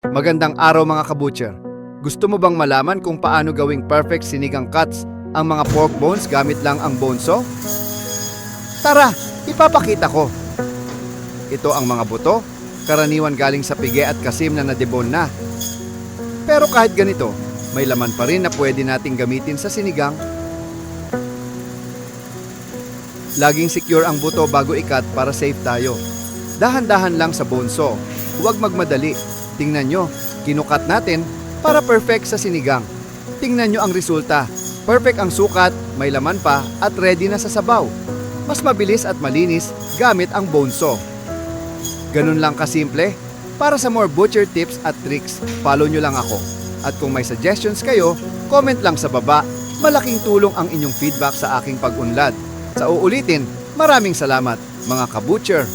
Magandang araw mga kabutcher. Gusto mo bang malaman kung paano gawing perfect sinigang cuts ang mga pork bones gamit lang ang bone saw? Tara, ipapakita ko. Ito ang mga buto, karaniwan galing sa pige at kasim na nadebone na. Pero kahit ganito, may laman pa rin na pwede nating gamitin sa sinigang. Laging secure ang buto bago ikat para safe tayo. Dahan-dahan lang sa bone saw, huwag magmadali. Tingnan nyo, kinukat natin para perfect sa sinigang. Tingnan nyo ang resulta. Perfect ang sukat, may laman pa at ready na sa sabaw. Mas mabilis at malinis gamit ang bone saw. Ganun lang kasimple. Para sa more butcher tips at tricks, follow nyo lang ako. At kung may suggestions kayo, comment lang sa baba. Malaking tulong ang inyong feedback sa aking pag-unlad. Sa uulitin, maraming salamat mga kabutcher.